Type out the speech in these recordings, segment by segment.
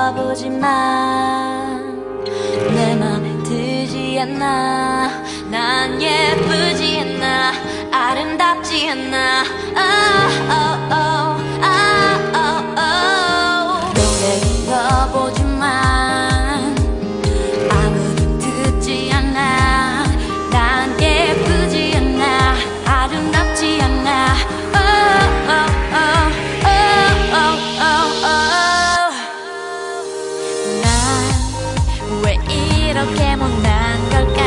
들어보지만 내 맘에 들지 않아. 난 예쁘지 않아, 아름답지 않아. 노래 불러보지만 아무도 듣지 않아. 난 예쁘지 않아, 아름답지 않아. 난 왜 이렇게 못난 걸까?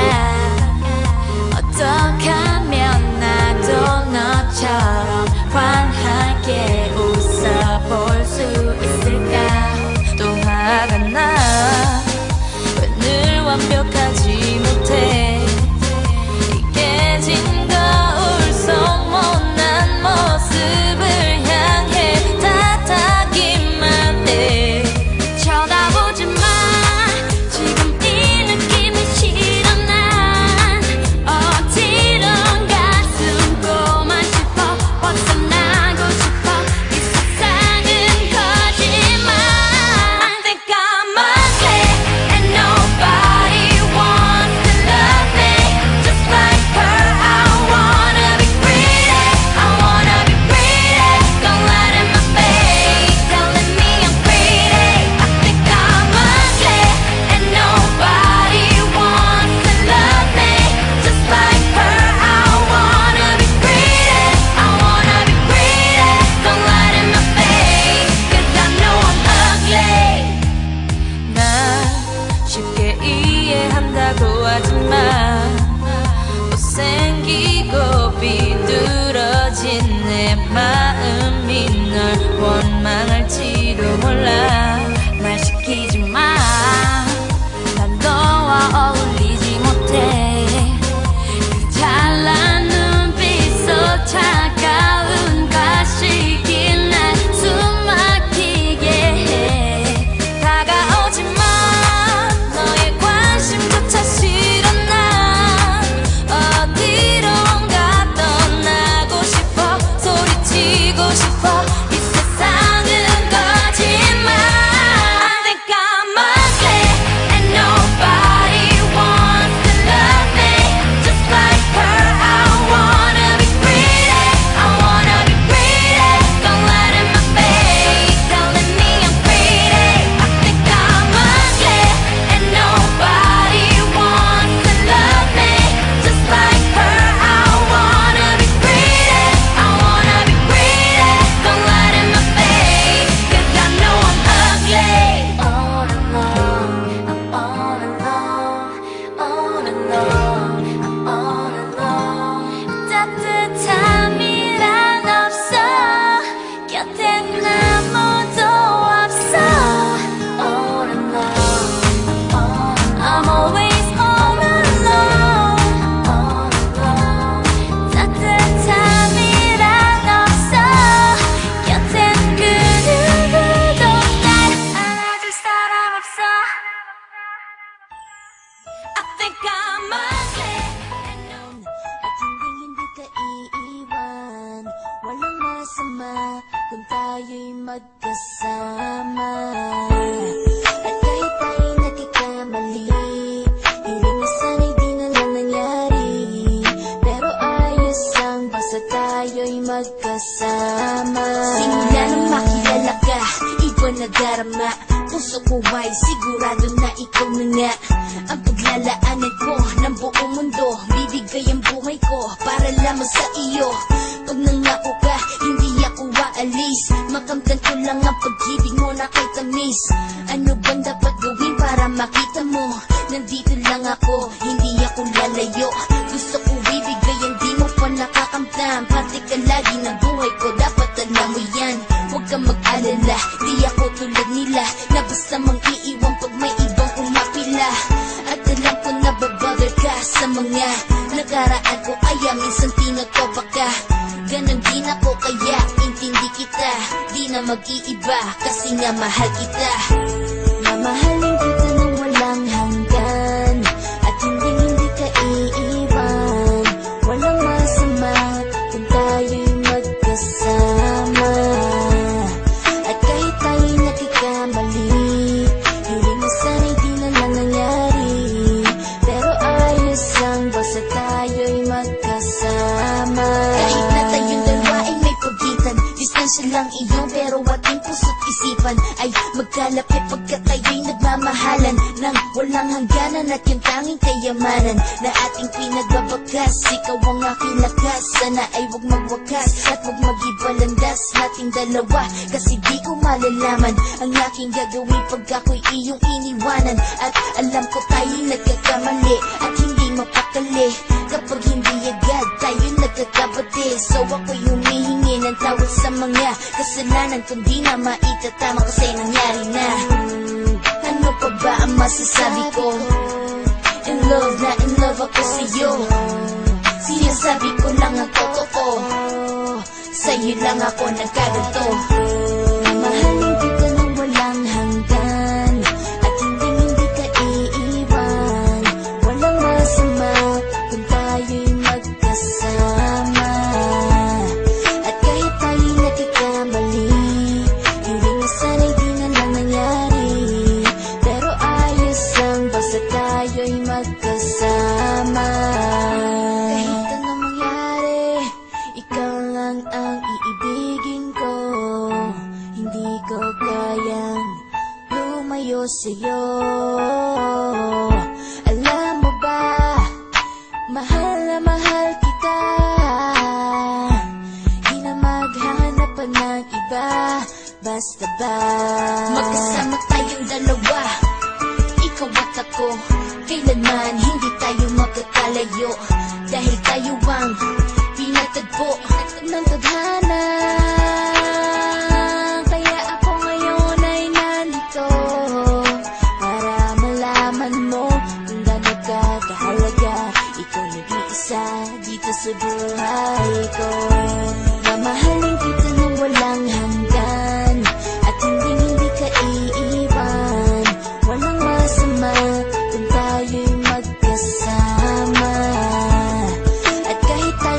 어떻게 하면 나도 너처럼 환하게 웃어볼 수 있을까? 또 화가 나. 왜 늘 완벽하지 못해? 이 깨진 거울 속 못난 모습을 향해 탓하기만 해. 쳐다보지 마. 지금 이 느낌이 싫어. 난 어디론가 숨고만 싶어. 벗어나고 싶어. 이 세상은 거짓말. I think I'm ugly and nobody wants to love me just like her. I wanna be pretty, I wanna be pretty. Don't lie in my face, telling me I'm pretty. I think I'm ugly and nobody wants to love me just like her. I wanna be pretty, I wanna be pretty. Don't lie in my face, 'cause I know I'm ugly. 난 쉽게 이해한다고 하지만 못생기고 비뚤어진 내 마음이 널 원망할지도 몰라. 말 시키지 마. 난 너와 어울리지 못해. 그 잘난 눈빛 속 차가운 가식이 날 숨막히게 해. 다가오지 마. 너의 관심조차 싫어. 난 어디론가 떠나고 싶어. 소리치고 싶어. 이 세상은 거짓말. I think I'm ugly and nobody wants to love me just like her. I wanna be pretty, I wanna be pretty. Don't lie in my face, telling me I'm pretty. I think I'm ugly and nobody wants to love me just like her. I wanna be pretty, I wanna be pretty. Don't lie in my face, 'cause I know I'm ugly. On and on, I'm on and on, on and on, I'm on and on. 따뜻함이란 없어. 곁엔 아무도 없어. On and on, I'm always all alone. On and on. 따뜻함이란 없어. 곁엔 그 누구도 날 안아줄 사람 없어. I think I'm ugly and no. At hindi ka iiwan. Walang masama kung tayo'y magkasama. At kahit tayo'y nagkakamali, hiling na sana'y di na lang nangyari. Pero ayos lang basta tayo'y magkasama. Simula nang makilala ka, iba na darama. Puso ko ay sigurado na ikaw na nga ang paglalaanan ko ng buong mundo. Bibigay ang buhay ko para lamang sa iyo. Pag nangako ka, hindi ako aalis. Makamtan ko lang ang pag-ibig mo na kay tamis. Ano bang dapat gawin para makita mo? Nandito lang ako, hindi ako lalayo. Gusto ko ibigay ang di mo pa nakakamtam. Parte ka lagi ng buhay ko, dapat alam mo yan. Huwag kang mag-alala, di ako tulad nila na basta mang iiwan pag may ibang umapila. At alam ko na babother ka sa mga nakaraan ko, kaya minsan tinatopa ka. Ganon din ako kaya intindi kita. Di na mag-iiba kasi nga mahal kita. Mamahalin kita nang walang hanggan. At hindi ka iiwan. Walang masama kung tayo'y magkasama. At kahit tayo'y nakikamali, isipan ay magkalapit pagkat tayo'y nagmamahalan nang walang hangganan at yung tanging kayamanan na ating pinagbabakas. Ikaw ang aking lakas, sana ay huwag magwakas at huwag mag-ibalandas nating dalawa, kasi di ko malalaman ang aking gagawin pag ako'y iyong iniwanan. At alam ko tayo'y nagkakamali at hindi mapakali kapag hindi agad tayo'y nagkakabati. So ako'y humihingi ng tawad sa mga kasalanan kung di na maitatama kasi nangyari na. Ano pa ba ang masasabi ko? In love na in love ako sa'yo, sinasabi ko lang ang totoo, sa'yo lang ako nagkaganto. Mahalin kita nang walang hanggan at hindi ka iiwan. Walang masama kung tayo'y magkasama. At kahit tayo'y nagkakamali, hindi na sana'y di na lang nangyari. Pero ayos lang basta tayo'y magkasama. Kahit anong mangyari, ikaw lang ang iibigin ko. Hindi ko kayang lumayo sa'yo. Alam mo ba, mahal na mahal kita. Di na maghanap pa ng iba. Basta ba magkasama tayong dalawa, ikaw at ako, kailanman hindi tayo magkakalayo. Dahil tayo ang pinatagpo ng tadhana. Kaya ako ngayon ay nandito para malaman mo kung gaano ka kahalaga. Ikaw nag-iisa dito sa buhay ko.